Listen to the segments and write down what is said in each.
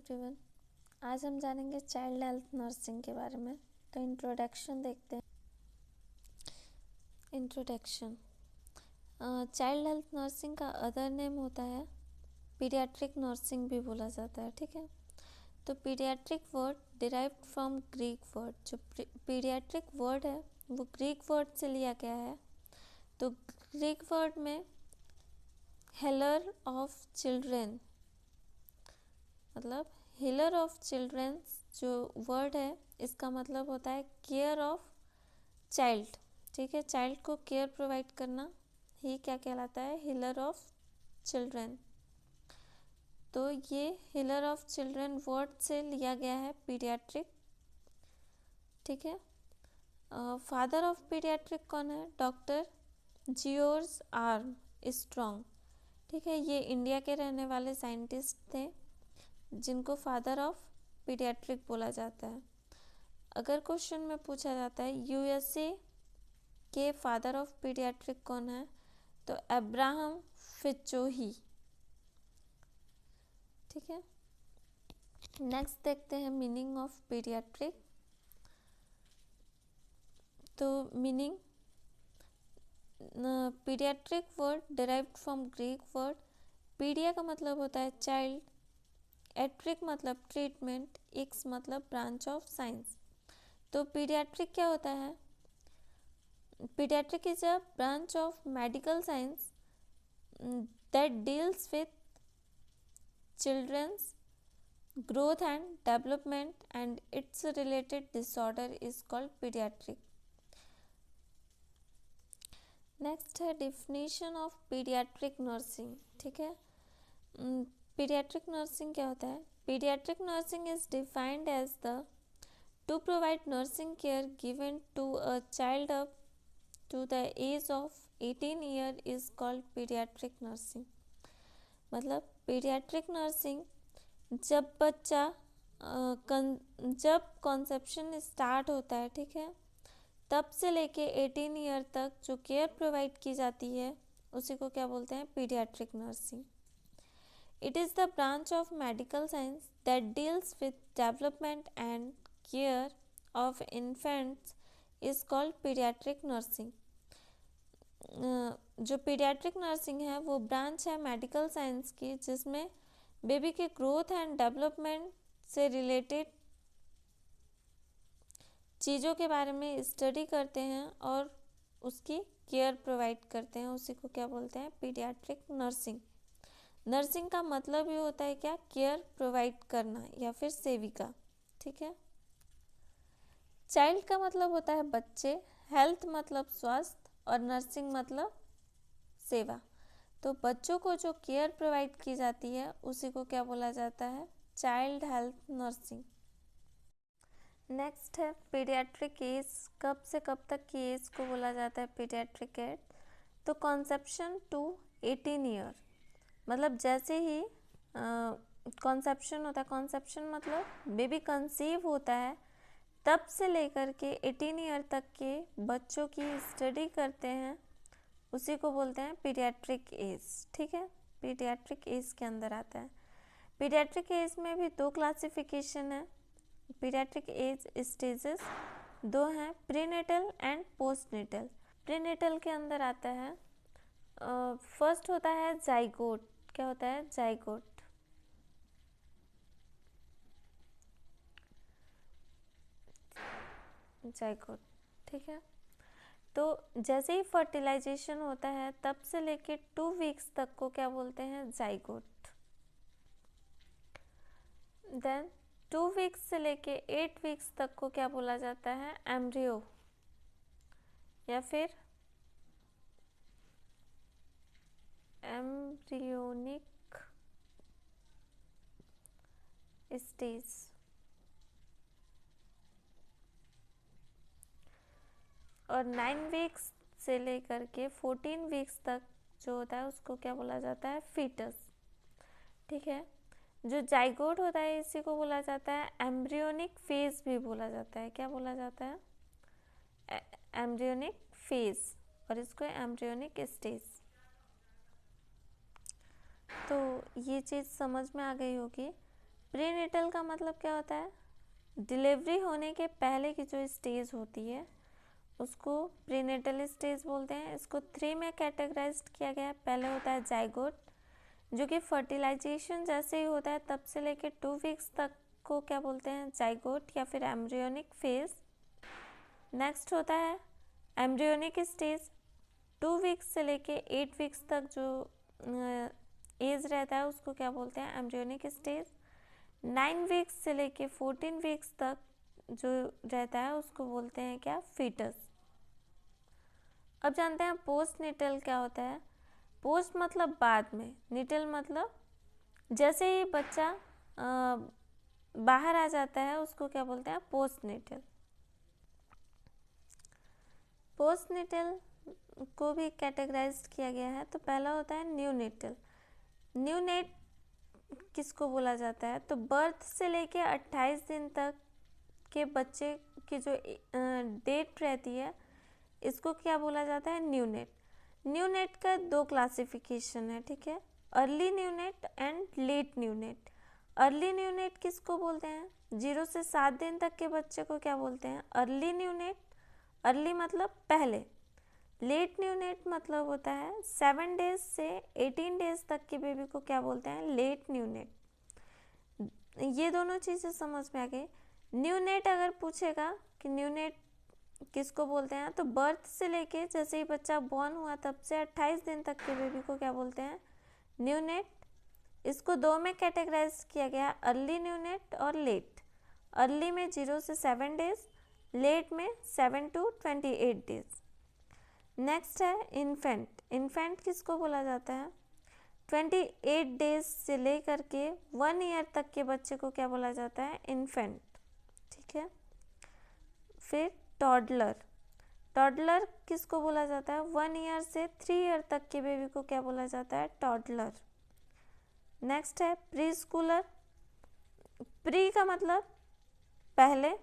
Everyone, आज हम जानेंगे चाइल्ड हेल्थ नर्सिंग के बारे में। तो इंट्रोडक्शन देखते हैं। इंट्रोडक्शन, चाइल्ड हेल्थ नर्सिंग का अदर नेम होता है पीडियाट्रिक नर्सिंग भी बोला जाता है। ठीक है, तो paediatric word derived from Greek word. जो पीडियाट्रिक वर्ड है वो ग्रीक वर्ड से लिया गया है। तो ग्रीक वर्ड में हेलर ऑफ चिल्ड्रेन, मतलब हीलर ऑफ चिल्ड्रेंस जो वर्ड है इसका मतलब होता है केयर ऑफ चाइल्ड। ठीक है, चाइल्ड को केयर प्रोवाइड करना ही क्या कहलाता है, हीलर ऑफ चिल्ड्रेन। तो ये हीलर ऑफ चिल्ड्रेन वर्ड से लिया गया है पीडियाट्रिक। ठीक है, फादर ऑफ पीडियाट्रिक कौन है, डॉक्टर जियोर्ज आर्म स्ट्रॉन्ग। ठीक है, ये इंडिया के रहने वाले साइंटिस्ट थे जिनको फादर ऑफ पीडियाट्रिक बोला जाता है। अगर क्वेश्चन में पूछा जाता है यूएसए के फादर ऑफ पीडियाट्रिक कौन है, तो अब्राहम फिट्जोही। ठीक है, नेक्स्ट देखते हैं मीनिंग ऑफ पीडियाट्रिक। तो meaning, paediatric word derived from Greek word. Paedia का मतलब होता है चाइल्ड, एट्रिक मतलब ट्रीटमेंट, एक्स मतलब ब्रांच ऑफ साइंस। तो पीडियाट्रिक क्या होता है, paediatric is a branch of medical science that deals with children's growth and development and its related disorder is called pediatric. Next है definition of pediatric nursing। ठीक है, pediatric nursing क्या होता है, pediatric nursing is defined as the to provide nursing care given to a child up to the age of 18 year is called pediatric nursing। मतलब pediatric nursing जब बच्चा जब conception start होता है, ठीक है, तब से लेके 18 ईयर तक जो केयर प्रोवाइड की जाती है उसी को क्या बोलते हैं, paediatric nursing. It is the branch of medical science that deals with development and care of infants is called paediatric nursing. जो पीडियाट्रिक नर्सिंग है वो ब्रांच है मेडिकल साइंस की जिसमें बेबी के ग्रोथ एंड डेवलपमेंट से रिलेटेड चीज़ों के बारे में स्टडी करते हैं और उसकी केयर प्रोवाइड करते हैं, उसी को क्या बोलते हैं, पीडियाट्रिक नर्सिंग। नर्सिंग का मतलब ये होता है क्या, केयर प्रोवाइड करना या फिर सेविका। ठीक है, चाइल्ड का मतलब होता है बच्चे, हेल्थ मतलब स्वास्थ्य और नर्सिंग मतलब सेवा। तो बच्चों को जो केयर प्रोवाइड की जाती है उसी को क्या बोला जाता है, चाइल्ड हेल्थ नर्सिंग। नेक्स्ट है पीडियाट्रिक एज, कब से कब तक की एज को बोला जाता है पीडियाट्रिक एज। तो कॉन्सेप्शन टू 18 ईयर, मतलब जैसे ही कॉन्सेप्शन होता है, कॉन्सेप्शन मतलब बेबी कंसीव होता है तब से लेकर के 18 ईयर तक के बच्चों की स्टडी करते हैं, उसी को बोलते हैं पीडियाट्रिक एज। ठीक है, पीडियाट्रिक एज के अंदर आता है। पीडियाट्रिक एज में भी दो क्लासिफिकेशन है, पीडियाट्रिक एज स्टेजेस दो हैं, प्रीनेटल एंड पोस्टनेटल। प्रीनेटल के अंदर आता है, फर्स्ट होता है जाइगोट। क्या होता है, जाइगोट। जाइगोट, ठीक है, तो जैसे ही फर्टिलाइजेशन होता है तब से लेके 2 वीक्स तक को क्या बोलते हैं, जाइगोट। देन 2 वीक्स से लेके 8 वीक्स तक को क्या बोला जाता है, एम्ब्रियो या फिर एम्ब्रियोनिक स्टेज। और 9 वीक्स से लेकर के 14 वीक्स तक जो होता है उसको क्या बोला जाता है, फीटस। ठीक है, जो जाइगोट होता है इसी को बोला जाता है एम्ब्रियोनिक फेज भी बोला जाता है। क्या बोला जाता है, एम्ब्रियोनिक फेज, और इसको एम्ब्रियोनिक स्टेज। तो ये चीज़ समझ में आ गई होगी। प्रीनेटल का मतलब क्या होता है? डिलीवरी होने के पहले की जो स्टेज होती है उसको प्रीनेटल स्टेज बोलते हैं। इसको 3 में कैटेगराइज किया गया है। पहले होता है जाइगोट, जो कि फर्टिलाइजेशन जैसे ही होता है तब से लेके 2 वीक्स तक को क्या बोलते हैं? जाइगोट या फिर एम्ब्रियोनिक फेज। नेक्स्ट होता है एम्ब्रियोनिक स्टेज, 2 वीक्स से लेके 8 वीक्स तक जो एज रहता है उसको क्या बोलते हैं? Embryonic stage. 9 वीक्स से लेके 14 वीक्स तक जो रहता है उसको बोलते हैं क्या? फीटस। अब जानते हैं पोस्ट निटल क्या होता है। पोस्ट मतलब बाद में, निटल मतलब जैसे ही बच्चा बाहर आ जाता है उसको क्या बोलते हैं? पोस्ट निटल। पोस्ट निटल को भी कैटेगराइज किया गया है। तो पहला होता है न्यू निटल। न्यू नेट किसको बोला जाता है? तो बर्थ से लेके 28 दिन तक के बच्चे की जो डेट रहती है इसको क्या बोला जाता है? New net. न्यू नेट का 2 क्लासिफिकेशन है, ठीक है? Early new net and let new net. Early new net किसको बोलते हैं? 0 से 7 दिन तक के बच्चे को क्या बोलते हैं? Early new net. अर्ली मतलब पहले। लेट न्यू नेट मतलब होता है 7 डेज से 18 डेज तक के बेबी को क्या बोलते हैं? Late new net. ये दोनों चीज़ें समझ में आ गई। न्यू नेट अगर पूछेगा कि न्यू नेट किसको बोलते हैं, तो बर्थ से लेके जैसे ही बच्चा बॉर्न हुआ तब से 28 दिन तक के बेबी को क्या बोलते हैं? New net. इसको 2 में कैटेगराइज किया गया, अर्ली न्यू नेट और लेट। अर्ली में 0 से 7 डेज, लेट में 7 to 28 डेज। नेक्स्ट है इन्फेंट। इन्फेंट किसको बोला जाता है? 28 डेज से लेकर के 1 ईयर तक के बच्चे को क्या बोला जाता है? इन्फेंट, ठीक है? फिर टॉडलर। टॉडलर किसको बोला जाता है? 1 ईयर से 3 ईयर तक के बेबी को क्या बोला जाता है? टॉडलर। नेक्स्ट है प्री स्कूलर। प्री का मतलब पहले,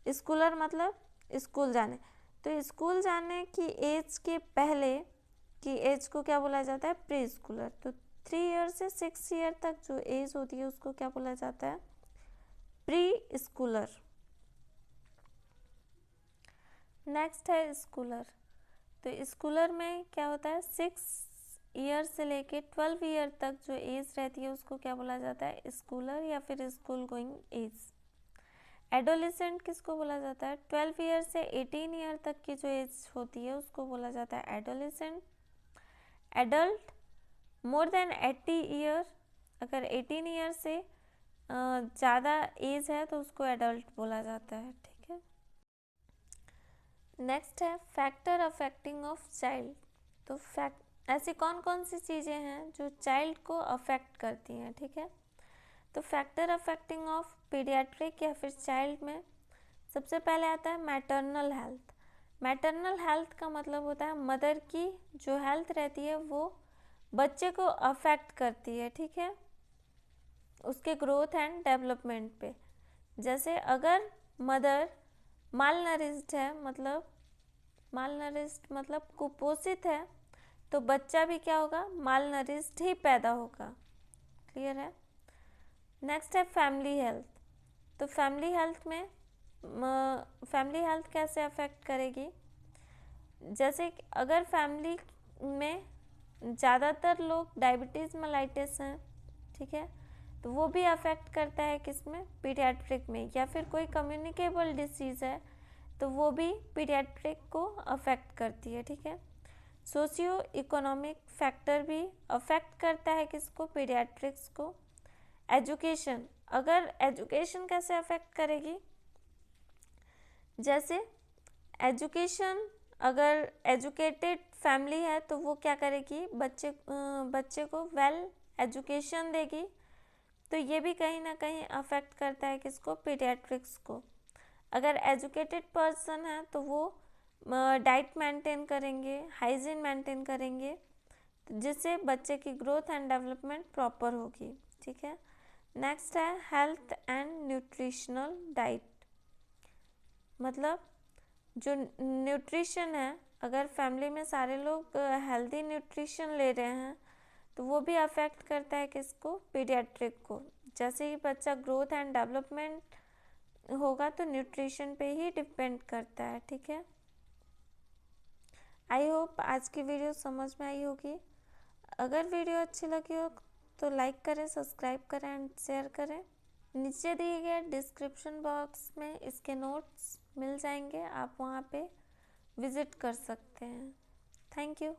स्कूलर मतलब स्कूल जाने। तो स्कूल जाने की एज के पहले की एज को क्या बोला जाता है? Pre Schuler. तो 3 ईयर से 6 ईयर तक जो एज होती है उसको क्या बोला जाता है? Pre Schuler. नेक्स्ट है स्कूलर। तो स्कूलर में क्या होता है? 6 ईयर से लेके 12 ईयर तक जो एज रहती है उसको क्या बोला जाता है? स्कूलर या फिर स्कूल गोइंग एज। एडोलेसेंट किसको बोला जाता है? 12 ईयर से 18 ईयर तक की जो एज होती है उसको बोला जाता है adolescent. Adult more than 80 year, अगर 18 ईयर से ज़्यादा एज है तो उसको एडल्ट बोला जाता है, ठीक है? नेक्स्ट है फैक्टर अफेक्टिंग ऑफ चाइल्ड। तो ऐसी कौन कौन सी चीज़ें हैं जो चाइल्ड को अफेक्ट करती हैं, ठीक है? तो फैक्टर अफेक्टिंग ऑफ पीडियाट्रिक या फिर चाइल्ड में सबसे पहले आता है मैटरनल हेल्थ। मैटरनल हेल्थ का मतलब होता है मदर की जो हेल्थ रहती है वो बच्चे को अफेक्ट करती है, ठीक है? उसके ग्रोथ एंड डेवलपमेंट पे। जैसे अगर मदर मालनरिश्ड है, मालनरिश्ड मतलब कुपोषित है, तो बच्चा भी क्या होगा? मालनरिश्ड ही पैदा होगा। क्लियर है? नेक्स्ट है फैमिली हेल्थ। तो फैमिली हेल्थ में फैमिली हेल्थ कैसे अफेक्ट करेगी? जैसे अगर फैमिली में ज़्यादातर लोग डायबिटीज़ मेलाइटिस हैं, ठीक है, तो वो भी अफेक्ट करता है किसमें? पीडियाट्रिक में। या फिर कोई कम्युनिकेबल डिसीज़ है तो वो भी पीडियाट्रिक को अफेक्ट करती है, ठीक है? सोशियो इकोनॉमिक फैक्टर भी अफेक्ट करता है किसको? पीडियाट्रिक्स को। एजुकेशन, अगर एजुकेशन कैसे अफेक्ट करेगी? जैसे एजुकेशन, अगर एजुकेटेड फैमिली है तो वो क्या करेगी? बच्चे को वेल एजुकेशन देगी। तो ये भी कहीं ना कहीं अफेक्ट करता है किसको? पीडियाट्रिक्स को। अगर एजुकेटेड पर्सन है तो वो डाइट मेंटेन करेंगे, हाइजीन मेंटेन करेंगे, जिससे बच्चे की ग्रोथ एंड डेवलपमेंट प्रॉपर होगी, ठीक है? नेक्स्ट है हेल्थ एंड न्यूट्रिशनल डाइट। मतलब जो न्यूट्रिशन है, अगर फैमिली में सारे लोग हेल्दी न्यूट्रिशन ले रहे हैं तो वो भी अफेक्ट करता है किसको? पीडियाट्रिक को। जैसे ही बच्चा ग्रोथ एंड डेवलपमेंट होगा तो न्यूट्रिशन पे ही डिपेंड करता है, ठीक है। आई होप आज की वीडियो समझ में आई होगी। अगर वीडियो अच्छी लगी हो तो लाइक करें, सब्सक्राइब करें एंड शेयर करें। नीचे दिए गए डिस्क्रिप्शन बॉक्स में इसके नोट्स मिल जाएंगे, आप वहाँ पे विज़िट कर सकते हैं। Thank you.